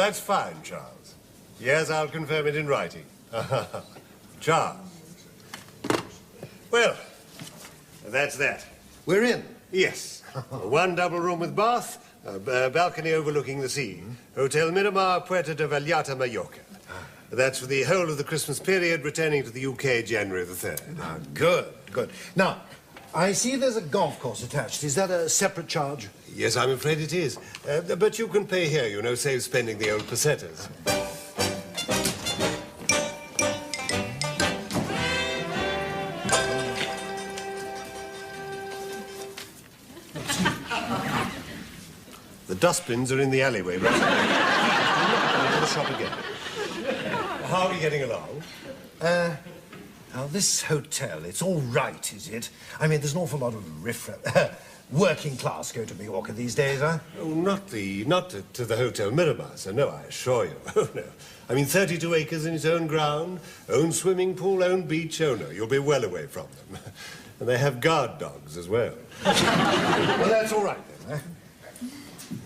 that's fine, Charles. Yes, I'll confirm it in writing. Charles. Well, that's that. We're in? Yes. One double room with bath, a balcony overlooking the sea. Hotel Miramar, Puerto de Vallarta, Mallorca. That's for the whole of the Christmas period, returning to the UK January the 3rd. Ah, good, good. Now, I see there's a golf course attached. Is that a separate charge? Yes, I'm afraid it is. But you can pay here, you know, save spending the old pesetas. The dustbins are in the alleyway, right? I'm to the shop again. How are we getting along? Now, this hotel, it's all right, is it? I mean, there's an awful lot of working class go to Mallorca these days, huh? Oh, not to the Hotel Miramar, sir. No, I assure you. Oh, no. I mean, 32 acres in its own ground, own swimming pool, own beach. Oh, no, you'll be well away from them. And they have guard dogs as well. Well, that's all right, then, huh?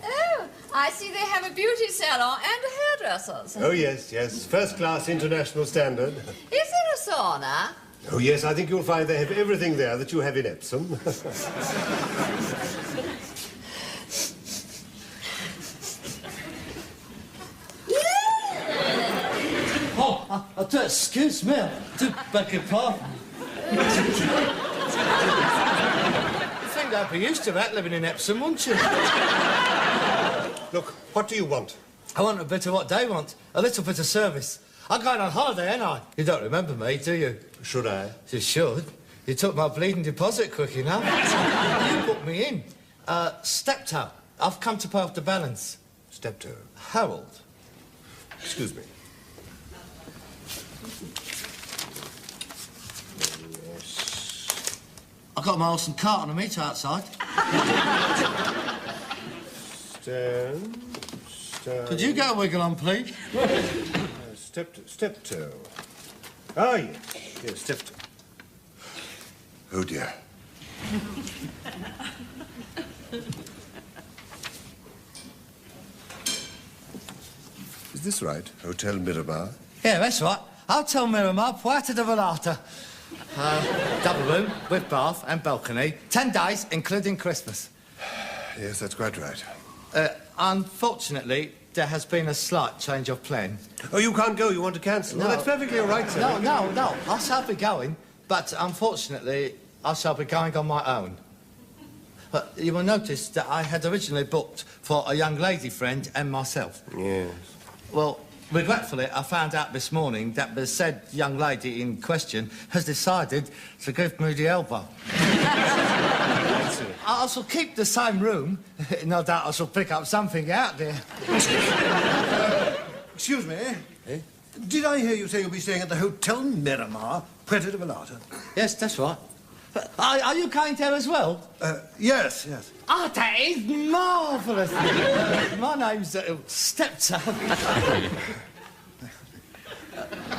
Oh, I see they have a beauty salon and hairdressers. Oh, yes, yes. First-class international standard. Is it a sauna? Oh, yes, I think you'll find they have everything there that you have in Epsom. Oh, I do excuse me. I do beg your pardon. I think I'd be used to that, living in Epsom, wouldn't you? Look, what do you want? I want a bit of what they want. A little bit of service. I'm going on holiday, ain't I? You don't remember me, do you? Should I? You should. You took my bleeding deposit quick enough. You booked me in. Steptoe. I've come to pay off the balance. Steptoe. Harold. Excuse me. I've got my horse and cart on a meter outside. Stand. Could you get a wiggle on, please? Steptoe. Ah, yes. Yes, Steptoe. Oh, dear. Is this right? Hotel Miramar? Yeah, that's right. Hotel Miramar, Puerto de Vallarta. Double room with bath and balcony. 10 days, including Christmas. Yes, that's quite right. Unfortunately, there has been a slight change of plan. Oh, you can't go. You want to cancel? No. Well, that's perfectly all right, sir. No. I shall be going, but unfortunately, I shall be going on my own. But you will notice that I had originally booked for a young lady friend and myself. Yes. Well, regretfully, I found out this morning that the said young lady in question has decided to give me the elbow. I shall keep the same room. No doubt I shall pick up something out there. Excuse me. Eh? Did I hear you say you'll be staying at the Hotel Miramar, Puerto de Vallarta? Yes, that's right. Are you going there as well? Yes, yes. Oh, that is marvellous. My name's Steptoe.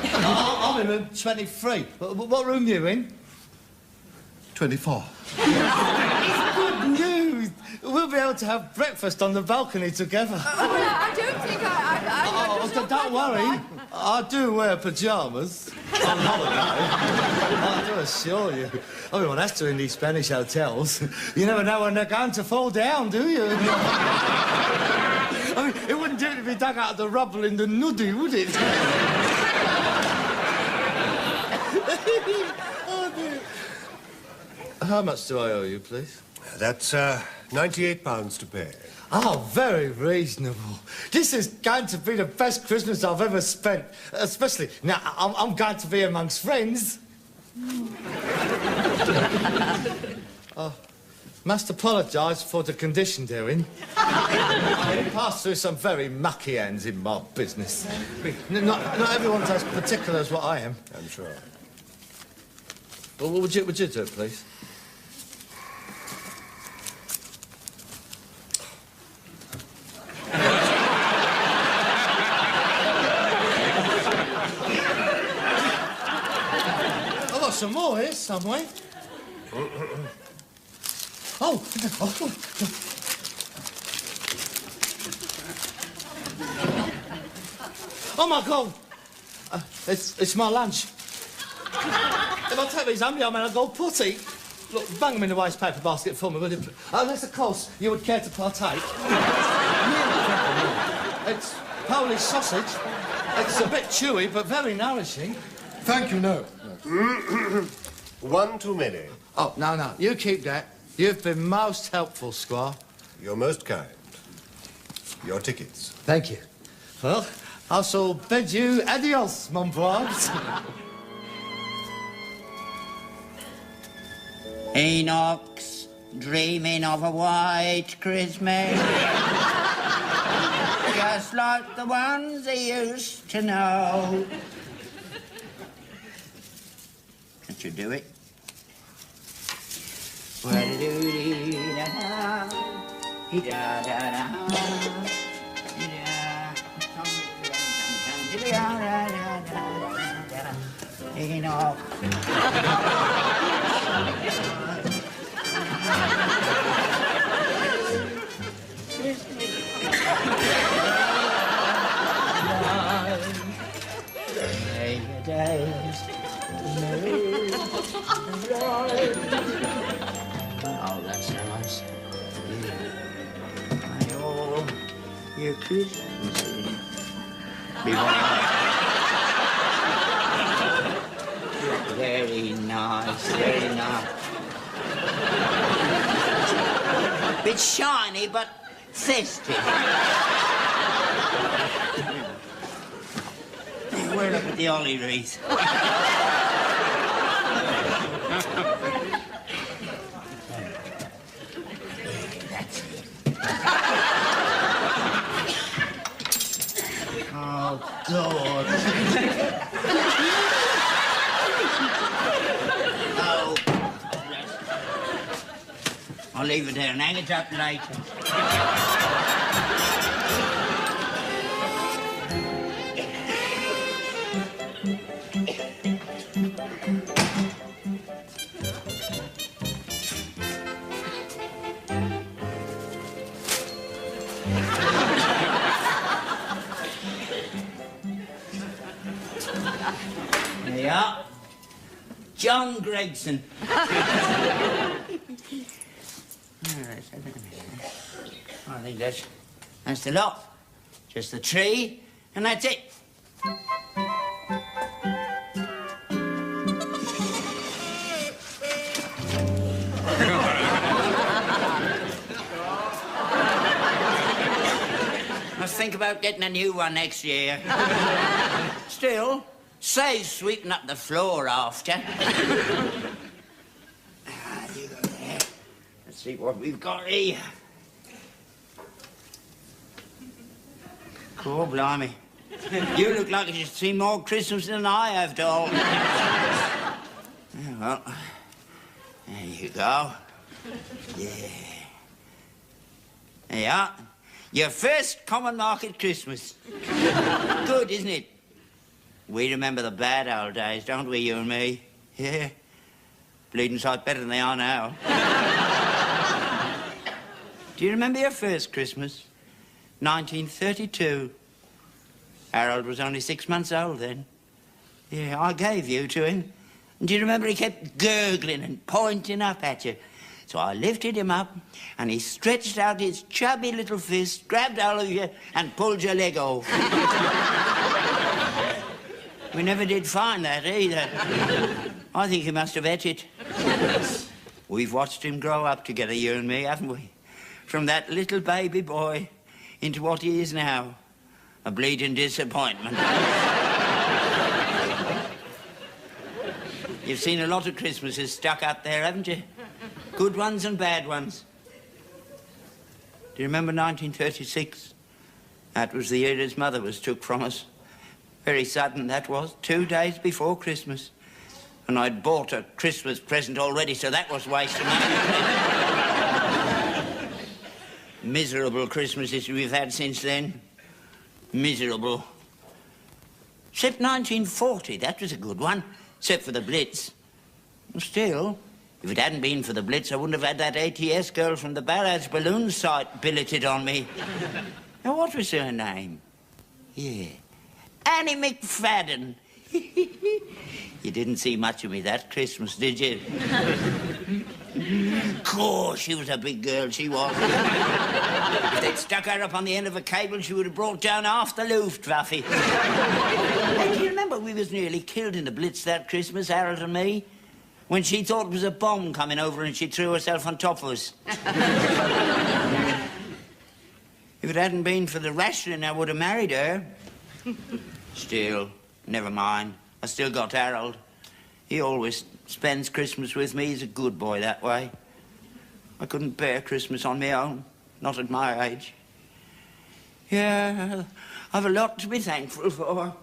I'm in room 23. What room are you in? 24. It's good news. We'll be able to have breakfast on the balcony together. I don't think Don't worry. I do wear pyjamas on holiday. I do assure you. Everyone has to in these Spanish hotels. You never know when they're going to fall down, do you? I mean, it wouldn't do it to be dug out of the rubble in the nuddy, would it? Oh, dear. How much do I owe you, please? That's £98 to pay. Oh, very reasonable. This is going to be the best Christmas I've ever spent. Especially now, I'm going to be amongst friends. Must apologise for the condition they're in. I passed through some very mucky hands in my business. Not everyone's as particular as what I am. I'm sure. Well, would you do it, please? I've got some more here somewhere. Oh. Oh, my God! It's my lunch. If I take these home, I'm going to go potty. Look, bang them in the waste paper basket for me, will you? Unless, of course, you would care to partake. It's Polish sausage. It's a bit chewy, but very nourishing. Thank you, no. One too many. Oh, no. You keep that. You've been most helpful, Squire. You're most kind. Your tickets. Thank you. Well, I shall bid you adios, mon brave. Enoch's dreaming of a white Christmas, just like the ones he used to know. Can't you do it? Enoch. Oh, that's nice. Oh, your Christmas. Be very nice, very nice. Bit shiny, but festive. We're up at the holly wreath. That's it. Oh, God. Oh. I'll leave it there and hang it up later. There you are. John Gregson. I think that's the lot. Just the tree, and that's it. Must think about getting a new one next year. Still, saves sweeping up the floor after. You go there. Let's see what we've got here. Oh, blimey. You look like you've seen more Christmas than I have, doll. Well, there you go. Yeah. There you are. Your first common market Christmas. Good, isn't it? We remember the bad old days, don't we, you and me? Yeah. Bleeding sight better than they are now. Do you remember your first Christmas? 1932. Harold was only 6 months old then. Yeah, I gave you to him. And do you remember he kept gurgling and pointing up at you? So I lifted him up, and he stretched out his chubby little fist, grabbed hold of you, and pulled your leg off. We never did find that either. I think he must have ate it. We've watched him grow up together, you and me, haven't we? From that little baby boy into what he is now, a bleeding disappointment. You've seen a lot of Christmases stuck up there, haven't you? Good ones and bad ones. Do you remember 1936? That was the year his mother was took from us. Very sudden, that was. 2 days before Christmas. And I'd bought a Christmas present already, so that was wasting money. Miserable Christmases we've had since then. Miserable. Except 1940, that was a good one. Except for the Blitz. Still, if it hadn't been for the Blitz, I wouldn't have had that ATS girl from the Barrage balloon site billeted on me. Now, what was her name? Yeah. Annie McFadden. You didn't see much of me that Christmas, did you? Course, she was a big girl, she was. If they'd stuck her up on the end of a cable, she would have brought down half the Luftwaffe. Hey, do you remember we was nearly killed in the Blitz that Christmas, Harold and me? When she thought it was a bomb coming over and she threw herself on top of us. If it hadn't been for the rationing, I would have married her. Still, never mind. I still got Harold. He always spends Christmas with me. He's a good boy that way. I couldn't bear Christmas on my own, not at my age. Yeah, I've a lot to be thankful for.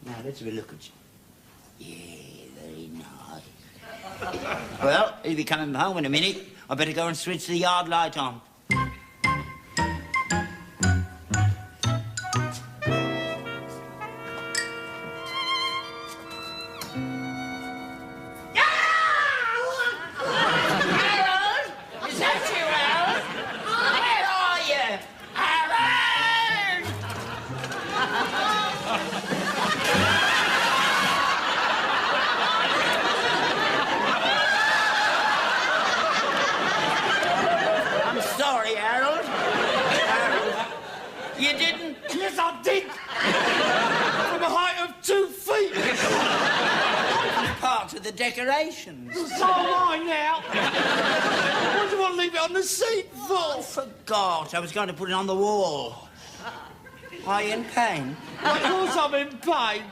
Now, let's have a look at you. Yeah, very nice. Well, he'll be coming home in a minute. I better go and switch the yard light on. The decorations. So am I now. Why do you want to leave it on the seat for? I forgot. I was going to put it on the wall. Are you in pain? Of course I'm in pain.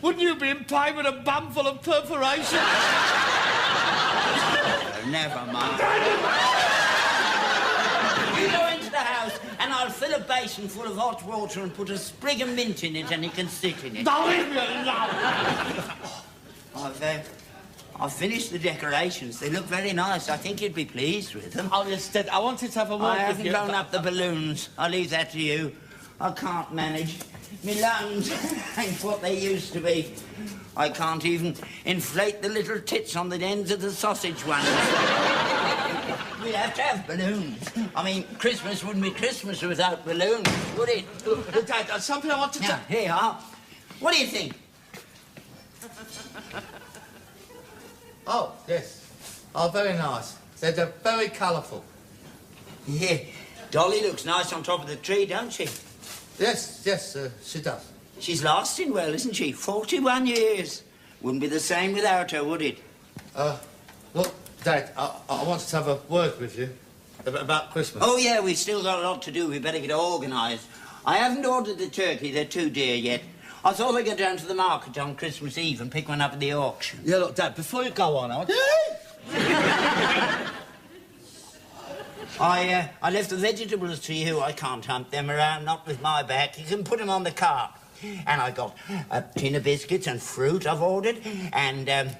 Wouldn't you be in pain with a bum full of perforations? Never mind. You go into the house and I'll fill a basin full of hot water and put a sprig of mint in it and he can sit in it. Don't leave me alone. I've finished the decorations. They look very nice. I think you'd be pleased with them. Oh, yes, Dad, I wanted to have a word with you. I haven't blown up the balloons. I'll leave that to you. I can't manage. My lungs ain't what they used to be. I can't even inflate the little tits on the ends of the sausage ones. We'd have to have balloons. I mean, Christmas wouldn't be Christmas without balloons, would it? Dad, there's something I want to Now, here you are. What do you think? Oh, yes. Oh, very nice. They're very colourful. Yeah, Dolly looks nice on top of the tree, don't she? Yes, she does. She's lasting well, isn't she? 41 years. Wouldn't be the same without her, would it? Look, Dad, I wanted to have a word with you about Christmas. Oh, yeah, we've still got a lot to do. We better get organised. I haven't ordered the turkey. They're too dear yet. I thought I'd go down to the market on Christmas Eve and pick one up at the auction. Yeah, look, Dad, before you go on, I left the vegetables to you. I can't hunt them around, not with my back. You can put them on the cart. And I got a tin of biscuits and fruit I've ordered, and a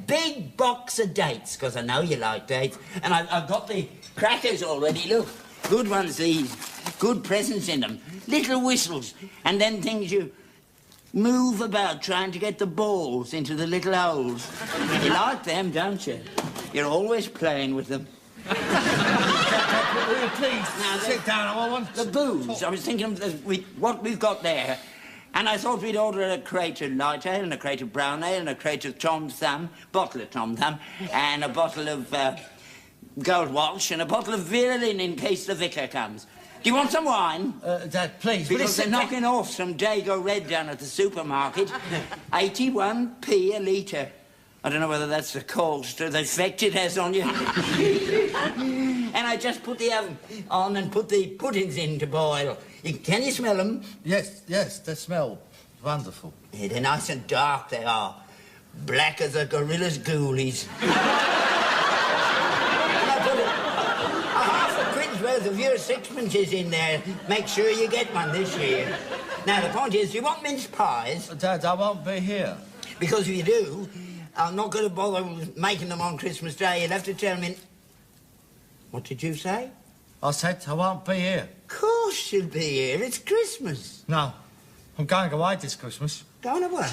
big box of dates, because I know you like dates. And I've got the crackers already, look. Good ones, these. Good presents in them. Little whistles. And then things you move about trying to get the balls into the little holes. You like them, don't you? You're always playing with them. Will you please now, sit down? I want the booze. I was thinking of what we've got there. And I thought we'd order a crate of light ale and a crate of brown ale and a crate of Tom Thumb, bottle of Tom Thumb, and a bottle of Gold Walsh and a bottle of Virulin in case the vicar comes. Do you want some wine? Dad, please. Because they're knocking off some Dago Red down at the supermarket. 81p a litre. I don't know whether that's the cost or the effect it has on you. And I just put the oven on and put the puddings in to boil. Can you smell them? Yes, they smell wonderful. Yeah, they're nice and dark, they are. Black as a gorilla's ghoulies. Worth of your sixpences in there. Make sure you get one this year. Now, the point is, do you want mince pies? Dad, I won't be here. Because if you do, I'm not going to bother with making them on Christmas Day. You'll have to tell me... What did you say? I said I won't be here. Of course you'll be here. It's Christmas. No, I'm going away this Christmas. Going away?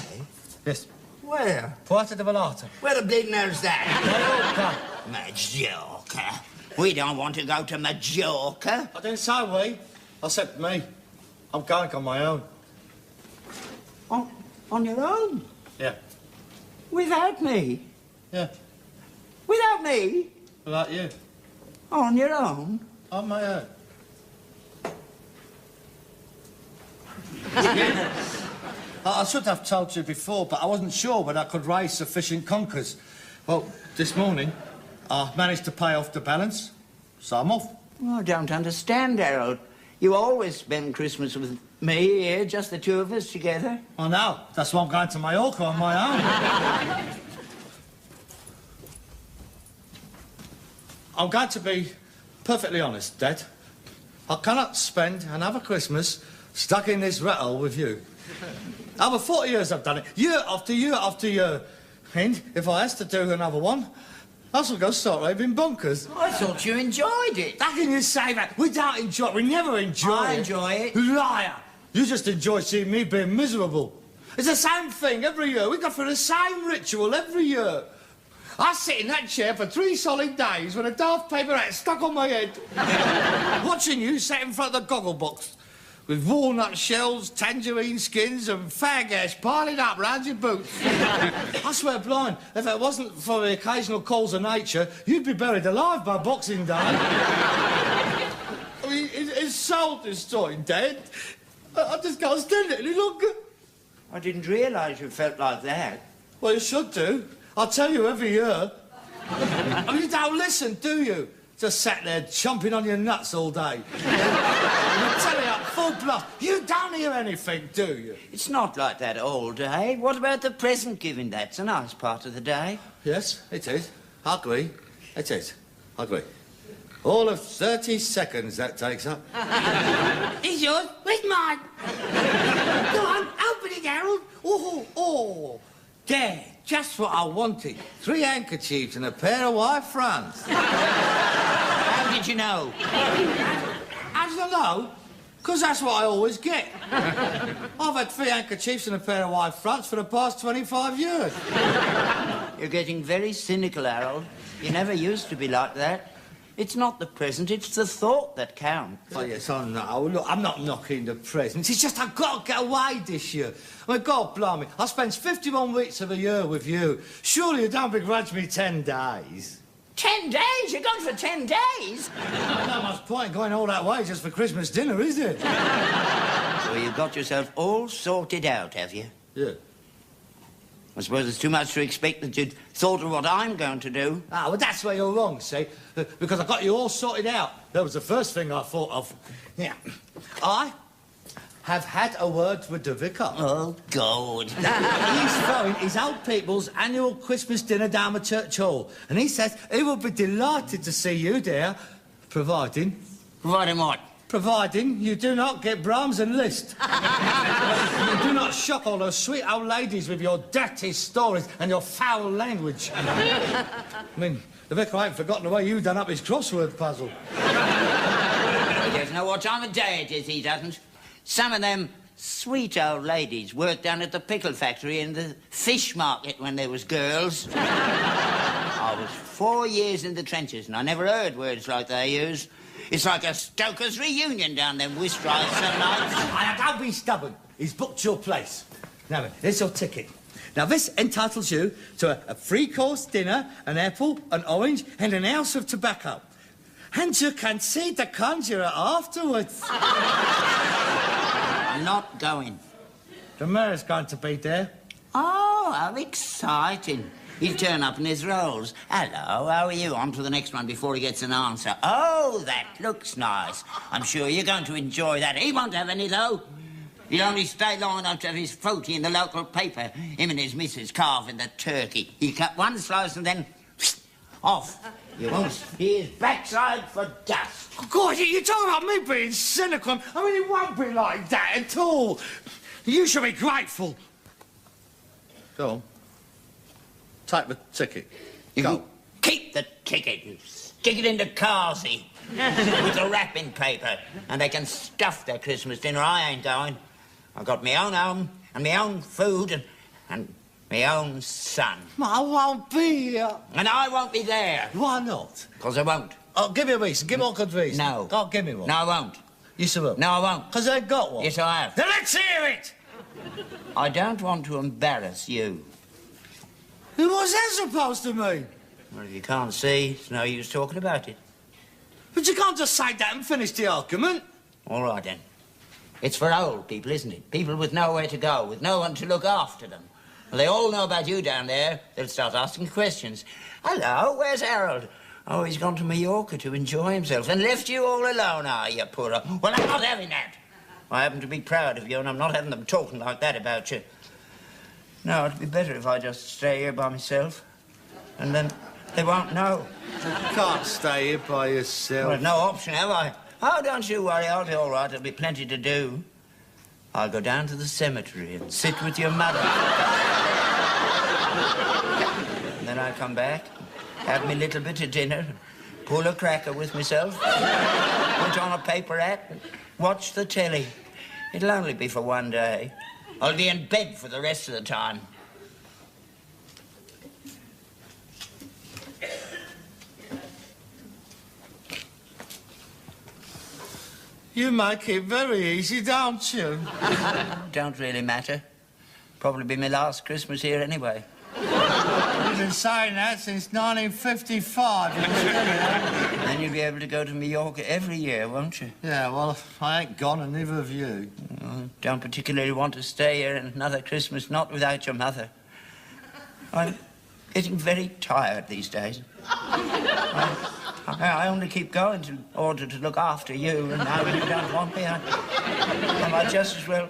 Yes. Where? Puerto de Vallarta. Where the bleeding hell's that? Majorca. Majorca. We don't want to go to Majorca. I didn't say we. I said me. I'm going on my own. On your own? Yeah. Without me? Yeah. Without me? Without you. On your own? On my own. I should have told you before, but I wasn't sure whether I could raise sufficient conkers. Well, this morning, I managed to pay off the balance, so I'm off. Well, I don't understand, Harold. You always spend Christmas with me here, just the two of us together. I know. That's why I'm going to Mallorca on my own. I'm going to be perfectly honest, Dad. I cannot spend another Christmas stuck in this rattle with you. Over 40 years I've done it, year after year after year. And if I has to do another one, I shall go start raving bonkers. I thought you enjoyed it. How can you say that? We don't enjoy it. We never enjoy it. I enjoy it. Liar. You just enjoy seeing me being miserable. It's the same thing every year. We go through the same ritual every year. I sit in that chair for 3 solid days with a daft paper hat stuck on my head, watching you sat in front of the goggle box with walnut shells, tangerine skins and fag ash piling up round your boots. I swear blind, if it wasn't for the occasional calls of nature, you'd be buried alive by Boxing Day. I mean, it's soul-destroying, Dad. I just can't stand it any longer. I didn't realise you felt like that. Well, you should do. I'll tell you every year. I mean, you don't listen, do you? Just sat there chomping on your nuts all day. I'm telling you, full bluff. You don't hear anything, do you? It's not like that all day. What about the present giving? That's a nice part of the day. Yes, it is. I agree. It is. I agree. All of 30 seconds that takes up. Is yours? Where's mine? Go on, open it, Harold. Oh. There, just what I wanted. 3 handkerchiefs and a pair of white fronts. How did you know? How did I know? Because that's what I always get. I've had 3 handkerchiefs and a pair of white fronts for the past 25 years. You're getting very cynical, Harold. You never used to be like that. It's not the present, it's the thought that counts. Oh, yes, I know. Look, I'm not knocking the presents. It's just I've got to get away this year. I mean, God blimey, I spend 51 weeks of the year with you. Surely you don't begrudge me 10 days. 10 days? You're gone for 10 days? Not much point going all that way just for Christmas dinner, is there? So you've got yourself all sorted out, have you? Yeah. I suppose it's too much to expect that you'd thought of what I'm going to do. Ah, well, that's where you're wrong, see? Because I got you all sorted out. That was the first thing I thought of. Yeah. I have had a word with the vicar. Oh, God. He's throwing his old people's annual Christmas dinner down the church hall. And he says he will be delighted to see you there, providing... Providing what? Providing you do not get Brahms and Liszt. You do not shock all those sweet old ladies with your dirty stories and your foul language. I mean, the vicar ain't forgotten the way you done up his crossword puzzle. He doesn't know what time of day it is, he doesn't. Some of them sweet old ladies worked down at the pickle factory in the fish market when they was girls. I was 4 years in the trenches and I never heard words like they use. It's like a Stoker's reunion down them whist drives some nights. Now, don't be stubborn. He's booked your place. Now, here's your ticket. Now, this entitles you to a 3-course dinner, an apple, an orange, and an ounce of tobacco. And you can see the conjurer afterwards. I'm not going. The mayor's going to be there. Oh, how exciting. He'll turn up in his rolls. Hello, how are you? On to the next one before he gets an answer. Oh, that looks nice. I'm sure you're going to enjoy that. He won't have any, though. He'll only stay long enough to have his fruity in the local paper. Him and his missus carving the turkey. He'll cut one slice and then... off. You won't see his backside for dust. Oh, God, you're talking about me being cynical. I mean, it won't be like that at all. You should be grateful. Go on. Take the ticket. You keep the ticket. You stick it into Carsey with the wrapping paper, and they can stuff their Christmas dinner. I ain't going. I've got my own home and my own food and my own son. I won't be here. And I won't be there. Why not? Because I won't. Oh, give me a reason. Give me a good reason. No. God, give me one. No, I won't. Yes, I will. No, I won't. Because I ain't got one. Yes, I have. Then let's hear it! I don't want to embarrass you. What's that supposed to mean? Well, if you can't see, it's no use talking about it. But you can't just say that and finish the argument. All right, then. It's for old people, isn't it? People with nowhere to go, with no one to look after them. Well, they all know about you down there. They'll start asking questions. Hello, where's Harold? Oh, he's gone to Mallorca to enjoy himself and left you all alone, are you, poor old... Well, I'm not having that. I happen to be proud of you, and I'm not having them talking like that about you. No, it'd be better if I just stay here by myself, and then they won't know. You can't stay here by yourself. Well, no option, have I? Oh, don't you worry. I'll be all right. There'll be plenty to do. I'll go down to the cemetery and sit with your mother. And then I'll come back, have me little bit of dinner, pull a cracker with myself, put on a paper hat, and watch the telly. It'll only be for one day. I'll be in bed for the rest of the time. You make it very easy, don't you? Don't really matter. Probably be my last Christmas here anyway. You've been saying that since 1955. Then you'll be able to go to Mallorca every year, won't you? Yeah, well, I ain't gone, and neither have you. I don't particularly want to stay here another Christmas, not without your mother. I'm getting very tired these days. I only keep going in order to look after you, and now you don't want me. I might just as well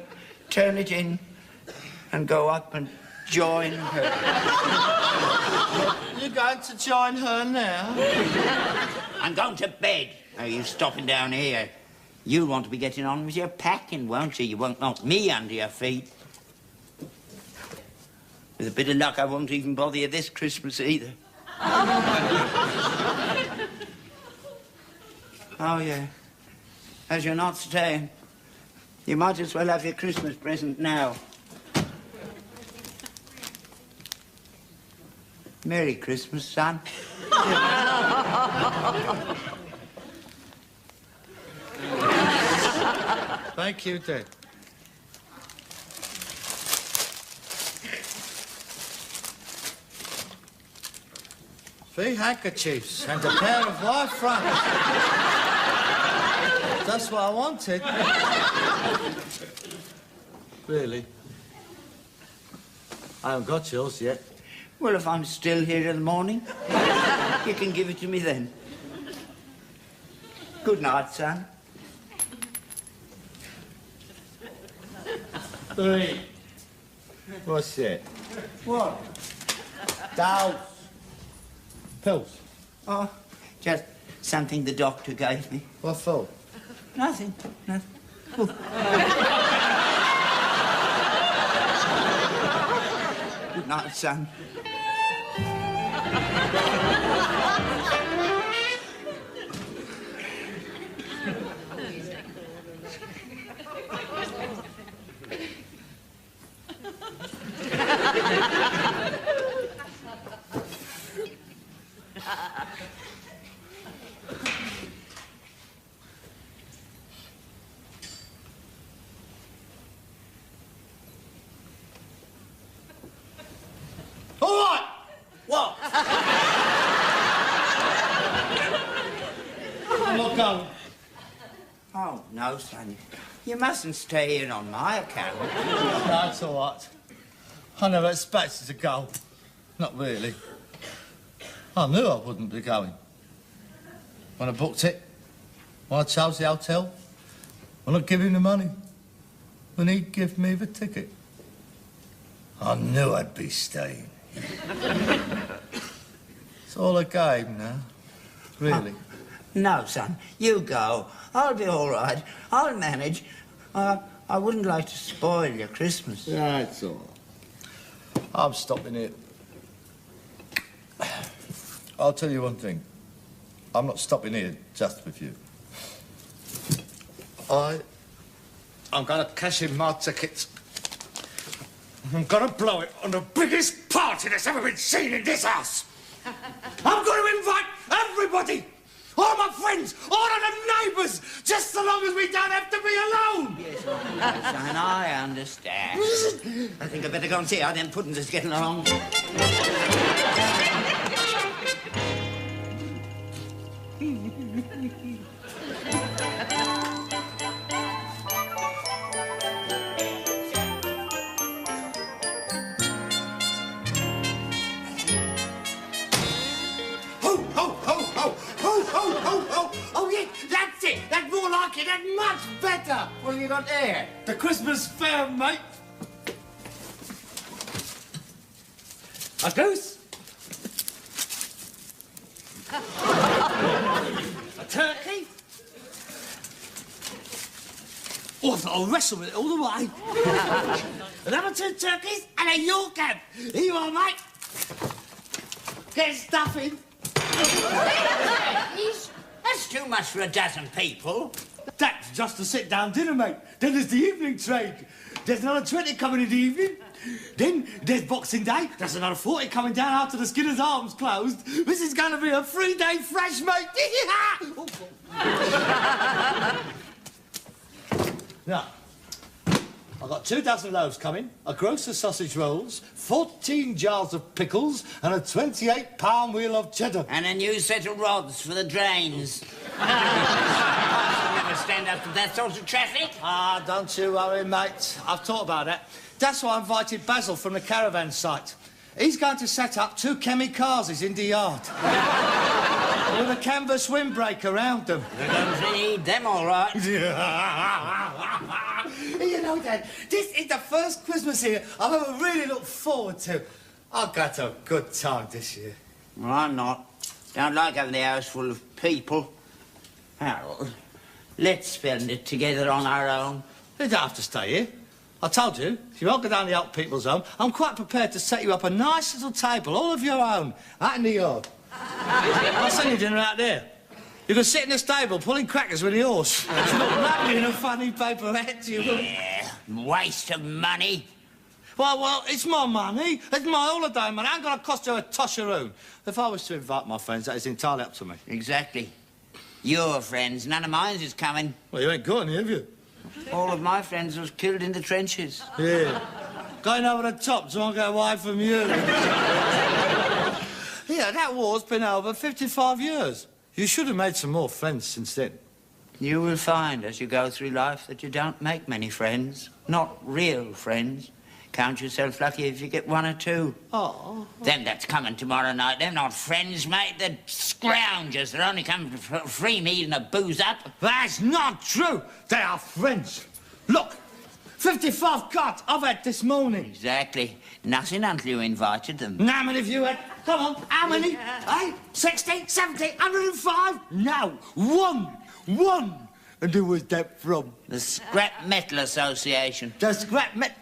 turn it in and go up and join her. You're going to join her now? I'm going to bed. Are you stopping down here? You'll want to be getting on with your packing, won't you? You won't knock me under your feet. With a bit of luck, I won't even bother you this Christmas either. Oh, yeah. As you're not staying, you might as well have your Christmas present now. Merry Christmas, son. Thank you, Dad. 3 handkerchiefs and a pair of white fronts. That's what I wanted. Really? I haven't got yours yet. Well, if I'm still here in the morning, you can give it to me then. Good night, son. 3. What's that? What? Dolls. Pills. Oh, just something the doctor gave me. What for? Nothing. Nothing. Oh. Good night, son. All right. What? I'm not going. Oh, no, son. You mustn't stay in on my account. That's all right. I never expected to go. Not really. I knew I wouldn't be going. When I booked it, when I chose the hotel, when I gave him the money, when he'd give me the ticket. I knew I'd be staying. It's all a game now, really. No, son, you go. I'll be all right. I'll manage. I wouldn't like to spoil your Christmas. That's all. I'm stopping here. I'll tell you one thing. I'm not stopping here just with you. I'm gonna cash in my tickets. I'm gonna blow it on the biggest party that's ever been seen in this house. I'm gonna invite everybody. All my friends, all of the neighbours, just so long as we don't have to be alone. Yes, son, I understand. I think I'd better go and see how them puddings is getting along. Oh, yeah, that's it. That's more like it. That's much better. What have you got there? The Christmas fair, mate. A goose. A turkey. Oh, I thought I'll wrestle with it all the way. Another 2 turkeys and a York ham. Here you are, mate. Get stuffing. That's too much for a dozen people. That's just a sit-down dinner, mate. Then there's the evening trade. There's another 20 coming in the evening. Then there's Boxing Day. There's another 40 coming down after the Skinner's Arms closed. This is going to be a 3-day fresh, mate. Now, I've got 2 dozen loaves coming, a gross of sausage rolls, 14 jars of pickles, and a 28-pound wheel of cheddar. And a new set of rods for the drains. I'll never stand up to that sort of traffic. Ah, don't you worry, mate. I've thought about that. That's why I invited Basil from the caravan site. He's going to set up 2 kamikazes in the yard. With a canvas windbreak around them. We're going to need them, all right. You know, Dad, this is the first Christmas here I've ever really looked forward to. I've got a good time this year. Well, I'm not. Don't like having the house full of people. Harold, let's spend it together on our own. You don't have to stay here. I told you, if you won't go down the old people's home, I'm quite prepared to set you up a nice little table, all of your own, out in the yard. I'll send you dinner out there. You can sit in the stable pulling crackers with the horse. It's not lovely in a funny paper hat, you will. Yeah, waste of money. Well, it's my money. It's my holiday money. I ain't gonna cost you a tosheroon. If I was to invite my friends, that is entirely up to me. Exactly. Your friends, none of mine is coming. Well, you ain't got any, have you? All of my friends was killed in the trenches. Yeah. Going over the top so I can get away from you. Yeah, that war's been over 55 years. You should have made some more friends since then. You will find as you go through life that you don't make many friends. Not real friends. Count yourself lucky if you get 1 or 2. Oh. Them that's coming tomorrow night, they're not friends, mate. They're scroungers. They're only coming for free meat and a booze up. That's not true. They are friends. Look, 55 carts I've had this morning. Exactly. Nothing until you invited them. How many have you had? Come on, how many? 60, 70, 105? No, one. And who was that from? The Scrap Metal Association. The Scrap Metal...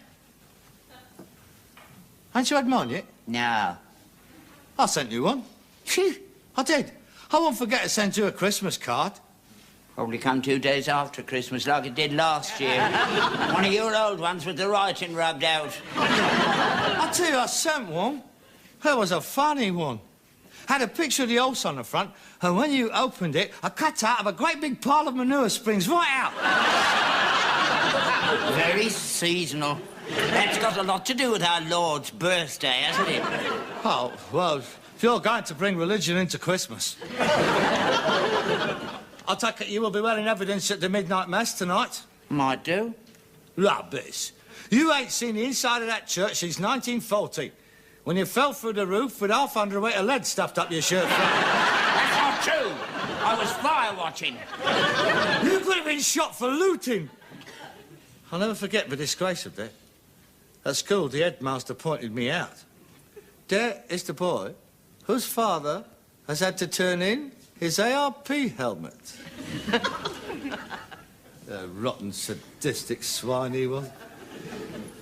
Ain't you had mine yet? No. I sent you one. I did. I won't forget to send you a Christmas card. Probably come 2 days after Christmas, like it did last year. One of your old ones with the writing rubbed out. I tell you, I sent one. It was a funny one. Had a picture of the horse on the front, and when you opened it, a cut-out of a great big pile of manure springs right out. Very seasonal. That's got a lot to do with our Lord's birthday, hasn't it? Oh, well, if you're going to bring religion into Christmas. I take it you will be wearing evidence at the midnight mass tonight? Might do. Rubbish. You ain't seen the inside of that church since 1940, when you fell through the roof with half hundredweight of lead stuffed up your shirt front. That's not true. I was fire watching. You could have been shot for looting. I'll never forget the disgrace of that. At school, the headmaster pointed me out. There is the boy whose father has had to turn in his ARP helmet. The rotten, sadistic swine he was.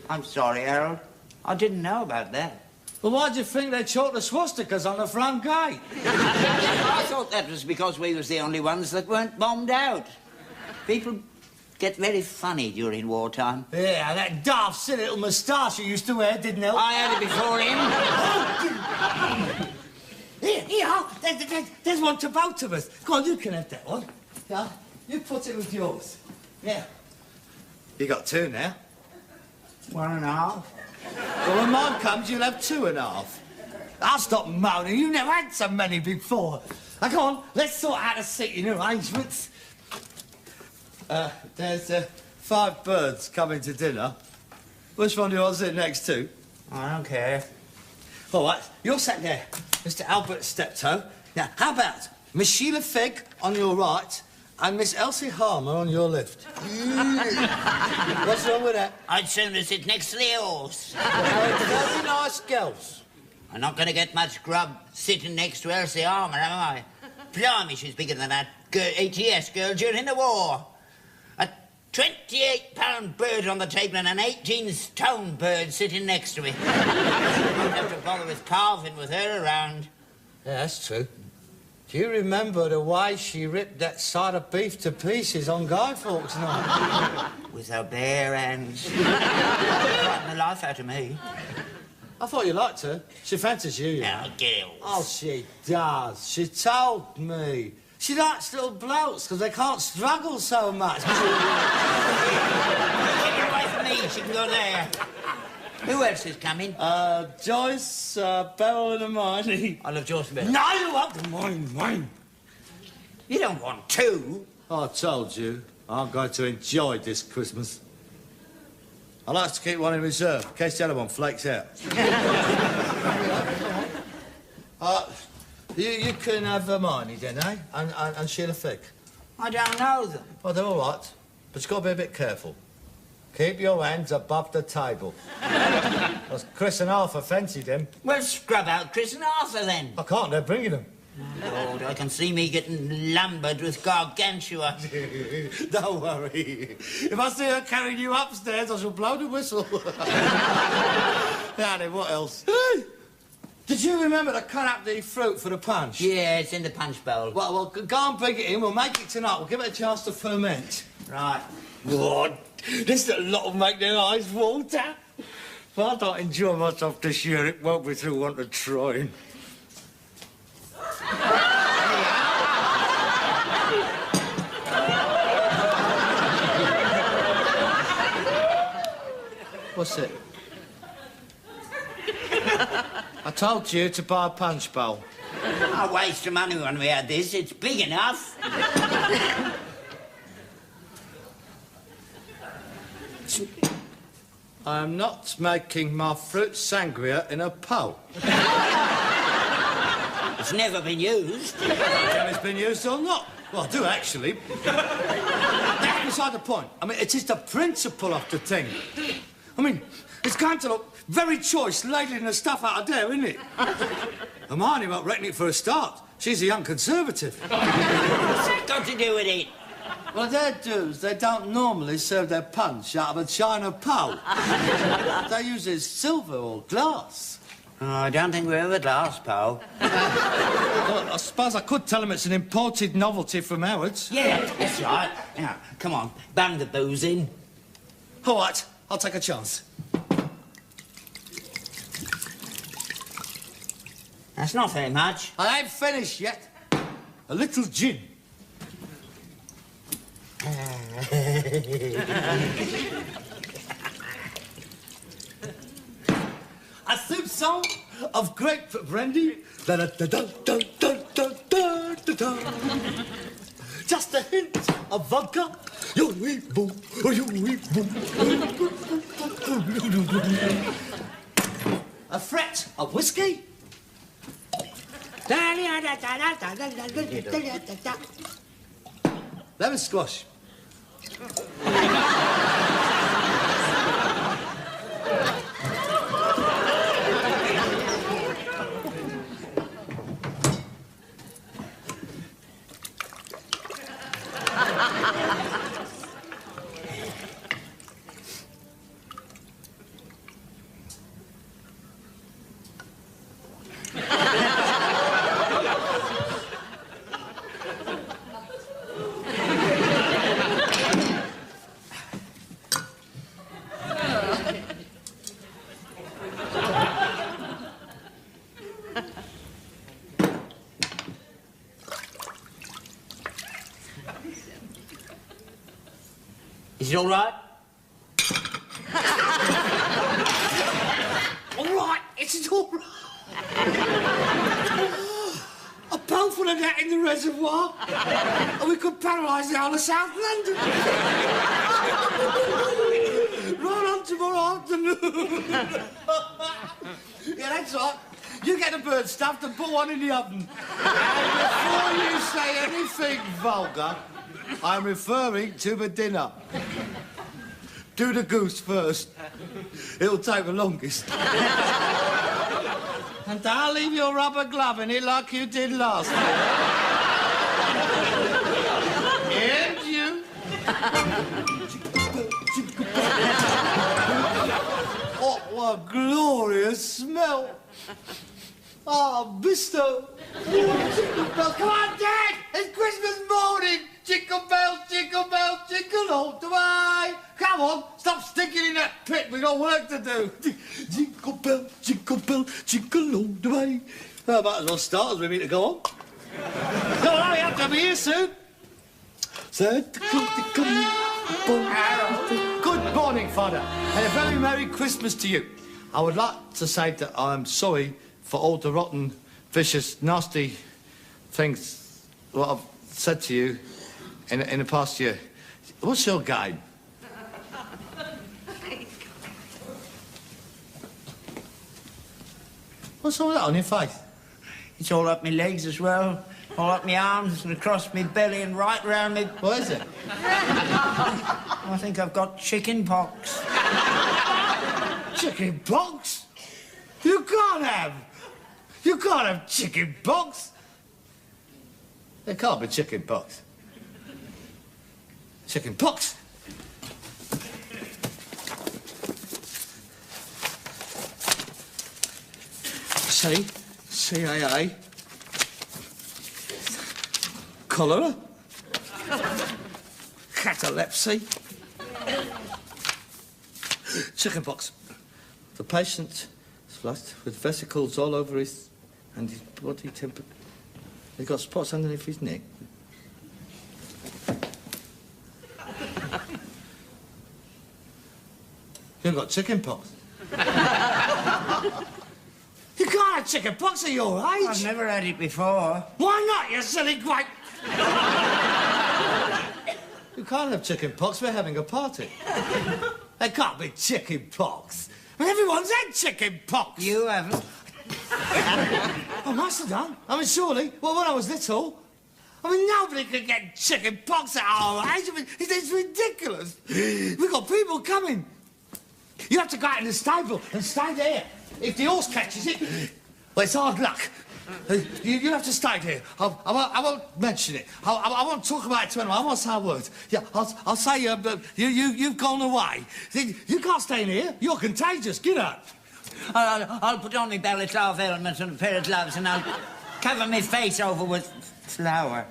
I'm sorry, Harold. I didn't know about that. Well, why do you think they chalked the swastikas on the front gate? I thought that was because we was the only ones that weren't bombed out. People get very funny during wartime. Yeah, that daft, silly little moustache you used to wear didn't help. I had it before him. Here, there's one to both of us. Go on, you can have that one. Yeah, you put it with yours. Yeah. You got 2 now. 1.5. Well, when mine comes, you'll have 2.5. I'll stop moaning. You never had so many before. Now, come on, let's sort out the seating arrangements. There's 5 birds coming to dinner. Which one do you want to sit next to? I don't care. All right, you're sat there, Mr. Albert Steptoe. Now, how about Miss Sheila Figg on your right and Miss Elsie Harmer on your left? What's wrong with that? I'd sooner sit next to the horse. Very nice girls. I'm not going to get much grub sitting next to Elsie Armour, am I? Blimey, she's bigger than that ATS girl during the war. A 28-pound bird on the table and an 18-stone bird sitting next to me. Don't have to bother with carving with her around. Yeah, that's true. Do you remember the way she ripped that side of beef to pieces on Guy Fawkes night? With her bare hands. Frightened the life out of me. I thought you liked her. She fancies you, Now, girls. Oh, she does. She told me. She likes little blokes because they can't struggle so much. Keep her away from me. She can go there. Who else is coming? Joyce, Beryl and Hermione. I love Joyce and Beryl. No, you want mine. You don't want 2. I told you, I'm going to enjoy this Christmas. I like to keep one in reserve in case the other one flakes out. You can have Hermione then, eh? And Sheila Figg. I don't know them. Oh, they're all right, but you've got to be a bit careful. Keep your hands above the table. 'Cause Chris and Arthur fancied him. Well, scrub out Chris and Arthur, then. I can't, they're bringing them. Lord, I can see me getting lumbered with gargantua. Don't worry. If I see her carrying you upstairs, I shall blow the whistle. Now then, what else? Hey, did you remember to cut up the fruit for the punch? Yeah, it's in the punch bowl. Well, go and bring it in. We'll make it tonight. We'll give it a chance to ferment. Right. Lord, this little lot will make their eyes water. If I don't enjoy myself this year, it won't be through want of trying. What's it? I told you to buy a punch bowl. I waste of money when we had this. It's big enough. I'm not making my fruit sangria in a pole. It's never been used. Whether it's been used or not. Well, I do, actually. That's beside the point. I mean, it is the principle of the thing. I mean, it's going to look very choice ladling the stuff out of there, isn't it? Hermione won't reckon it for a start. She's a young conservative. What's that got to do with it? Well, their dues, they don't normally serve their punch out of a china pole. They use it silver or glass. Oh, I don't think we have a glass pole. Well, I suppose I could tell them it's an imported novelty from Howard's. Yeah, that's right. Now, come on, bang the booze in. All right, I'll take a chance. That's not very much. I ain't finished yet. A little gin. A soupçon of grape brandy. Just a hint of vodka. A fret of whiskey. Lemon squash. Is it all right? All right, it's all right. A poundful of that in the reservoir, and we could paralyse the whole of South London. Right on tomorrow afternoon. Yeah, that's right. You get a bird stuffed and put one in the oven. And before you say anything vulgar, I'm referring to the dinner. Do the goose first. It'll take the longest. And don't leave your rubber glove in it like you did last time. And you. Oh, what a glorious smell. Oh, Bisto. Come on, Dad! It's Christmas morning! Jingle bells, jingle all the way! Come on, stop sticking in that pit. We've got work to do. Jingle bell, jingle all the way. I might as well start as we mean to go on. Come on, hurry up, to be here soon. Good morning, Father, and a very Merry Christmas to you. I would like to say that I'm sorry for all the rotten, vicious, nasty things what I've said to you in the past year. What's your game? What's all that on your face? It's all up my legs as well, all up my arms and across my belly and right round me. What is it? I think I've got chicken pox. Chicken pox? You can't have chicken pox. There can't be chicken pox. Chicken pox? CAA. Cholera. Catalepsy. Chicken pox. The patient is flushed with vesicles all over his and his body temper. He's got spots underneath his neck. You've got chicken pox. You can't have chicken pox at your age. I've never had it before. Why not, you silly grape? You can't have chicken pox. We're having a party. There can't be chicken pox. I mean, everyone's had chicken pox. You haven't. I must have done. I mean, surely. Well, when I was little. I mean, nobody could get chicken pox at our age. I mean, it's ridiculous. We've got people coming. You have to go out in the stable and stay there. If the horse catches it, well, it's hard luck. You have to stay there. I won't mention it. I won't talk about it to anyone. I won't say a word. Yeah, I'll say you've gone away. You can't stay in here. You're contagious. Get up. I'll put on my balaclava helmet and a pair of gloves and I'll cover my face over with flour.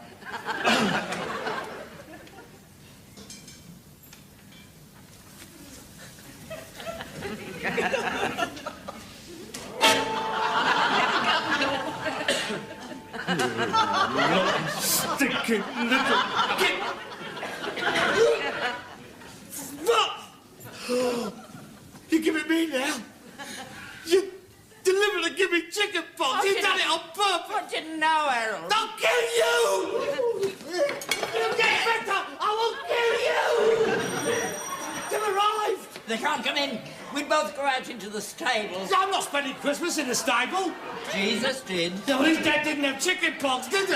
Stinking little git. What? You give it me now? You deliberately give me chicken pox. You've done it on purpose. I didn't know, Harold. I'll kill you! You get better! I will kill you! They've arrived! They can't come in. We'd both go out into the stables. I'm not spending Christmas in the stable. Jesus did. No, his dad didn't have chicken pox, did he?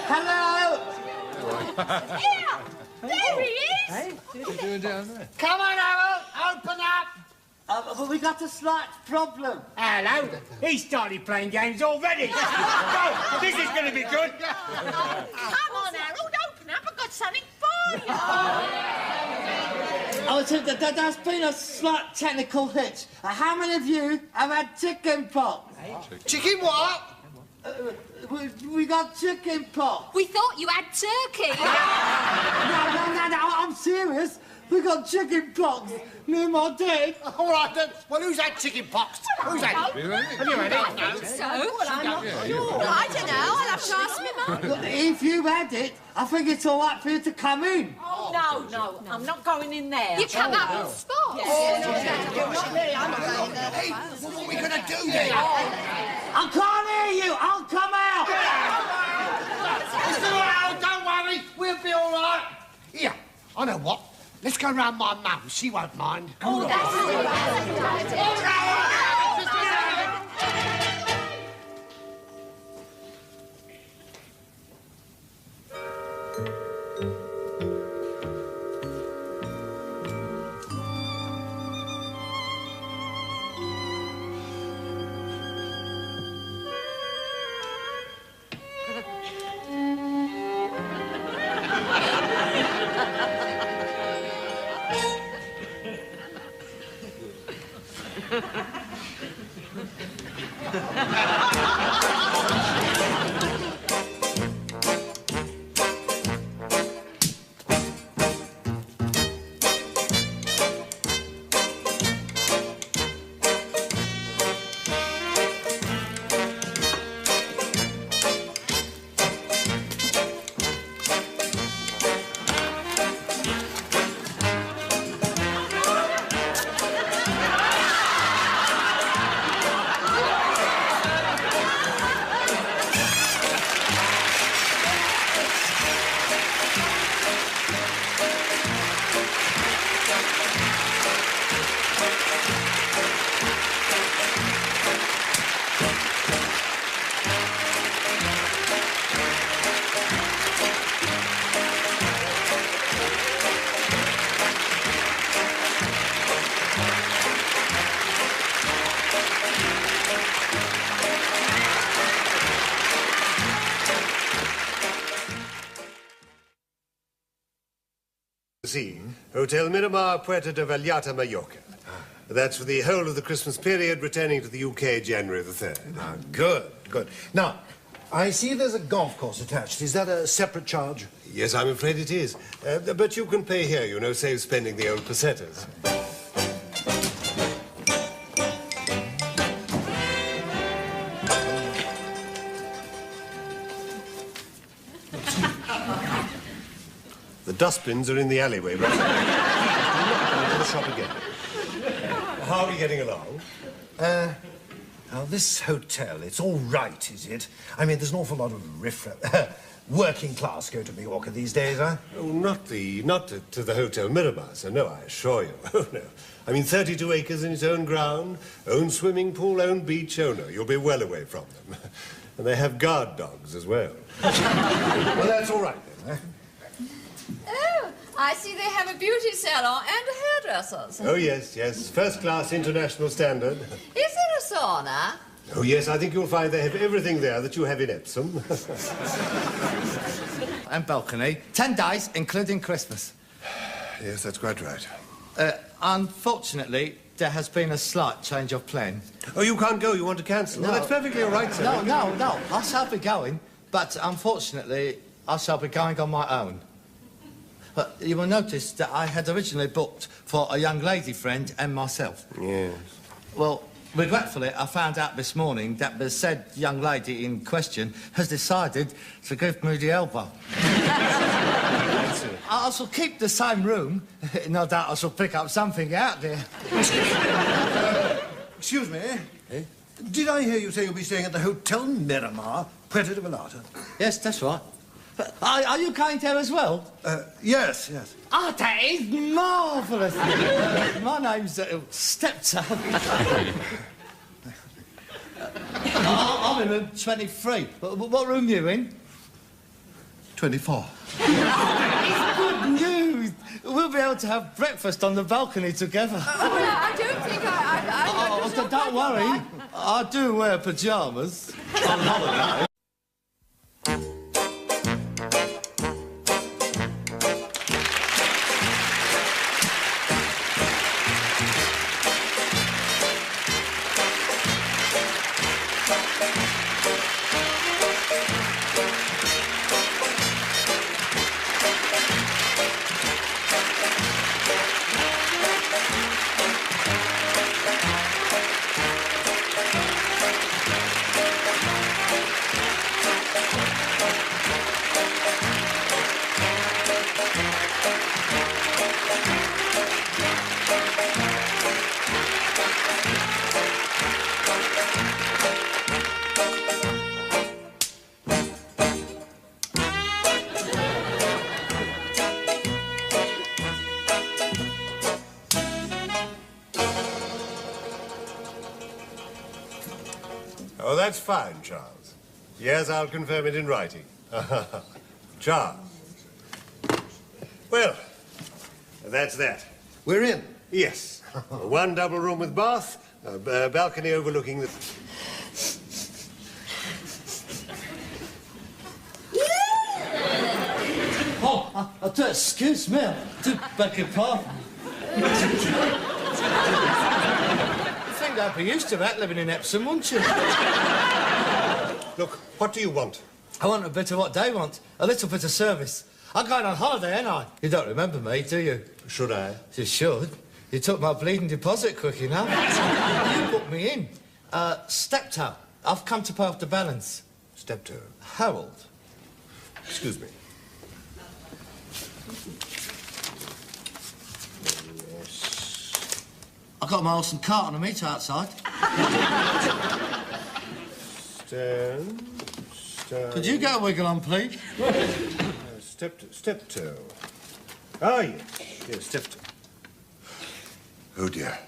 Hello! Yeah, there he is. Hey? What are you doing down there? Come on, Harold, open up! But we got a slight problem. Hello. He started playing games already. Go. This is going to be good. Come on, Harold, open up. I've got something for you. Oh, so there's been a slight technical hitch. How many of you have had chicken pox? Chicken what? We got chicken pox. We thought you had turkey. No, I'm serious. We got chicken pox near my dad. All right, then. Well, who's had chicken pox? Who's had it? Have you had it? So, well, I'm not sure. I don't know. I'll have to ask my mum. Well, if you've had it, I think it's all right for you to come in. Oh, no, I'm not going in there. You come up on the spot. Hey, what are we going to do then? I can't hear you. I'll come out. It's all right, don't worry. We'll be all right. Here, I know what. Let's go round my mum. She won't mind. Oh, that's all right. See, Hotel Miramar, Puerto de Vallarta, Mallorca. That's for the whole of the Christmas period, returning to the UK January the 3rd. Ah, good, good. Now, I see there's a golf course attached. Is that a separate charge? Yes, I'm afraid it is. But you can pay here, you know, save spending the old pesetas. The dustbins are in the alleyway, right? Do not go to the shop again. How are we getting along? Now, this hotel, it's all right, is it? I mean, there's an awful lot of working class go to Mallorca these days, huh? Oh, not to the Hotel Miramar, sir. No, I assure you. Oh, no. I mean, 32 acres in its own ground, own swimming pool, own beach. Oh, no, you'll be well away from them. And they have guard dogs as well. Well, that's all right, then, huh? Oh, I see they have a beauty salon and hairdressers. Oh, yes, yes. First-class international standard. Is there a sauna? Oh, yes, I think you'll find they have everything there that you have in Epsom. And balcony. 10 days, including Christmas. Yes, that's quite right. Unfortunately, there has been a slight change of plan. Oh, you can't go. You want to cancel? No. Well, that's perfectly all right, sir. No. I shall be going, but unfortunately, I shall be going on my own. But you will notice that I had originally booked for a young lady friend and myself. Yes. Well, regretfully, I found out this morning that the said young lady in question has decided to give me the elbow. I shall keep the same room. No doubt I shall pick up something out there. Excuse me. Eh? Did I hear you say you'll be staying at the Hotel Miramar, Puerto de Vallarta? Yes, that's right. Are you going there as well? Yes. Oh, that is marvellous. My name's Steptoe. I'm in room 23. What room are you in? 24. It's good news. We'll be able to have breakfast on the balcony together. Well, I don't think I Don't worry. I do wear pyjamas on holiday. Oh, that's fine, Charles. Yes, I'll confirm it in writing. Charles. Well, that's that. We're in. Yes. One double room with bath, a balcony overlooking the... Oh, I do excuse me. I do beg your pardon. I think I'd be used to that living in Epsom, wouldn't you? Look, what do you want? I want a bit of what they want. A little bit of service. I'm going on holiday, ain't I? You don't remember me, do you? Should I? You should. You took my bleeding deposit quick enough. You put me in. Steptoe. I've come to pay off the balance. Steptoe. Harold. Excuse me. I've got my horse and cart on a meter outside. Stand. Could you get a wiggle on, please? Steptoe. Ah, yes. Yes, Steptoe. Oh, dear.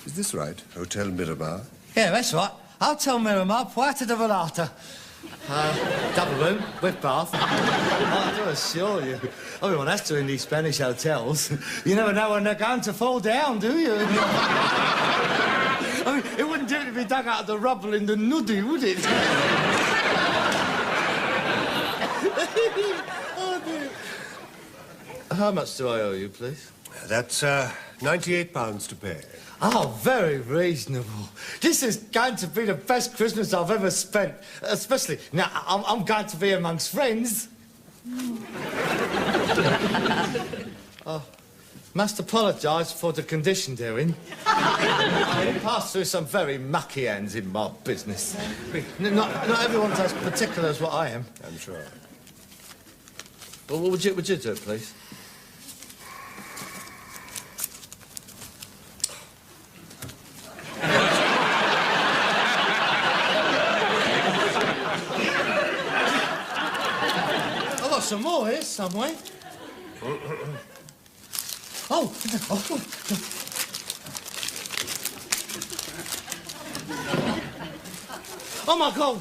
Is this right? Hotel Miramar? Yeah, that's right. I'll tell Miramar, Puerto de Vallarta. Double room, with bath. I do assure you. Everyone has to in these Spanish hotels. You never know when they're going to fall down, do you? I mean, it wouldn't do to be dug out of the rubble in the nuddy, would it? Oh, dear. How much do I owe you, please? That's, £98 to pay. Oh, very reasonable. This is going to be the best Christmas I've ever spent. Especially now, I'm going to be amongst friends. Must apologise for the condition they're in. I passed through some very mucky hands in my business. Not everyone's as particular as what I am. I'm sure. Well, what would you do, please? I've got some more here somewhere. Oh. Oh, my God.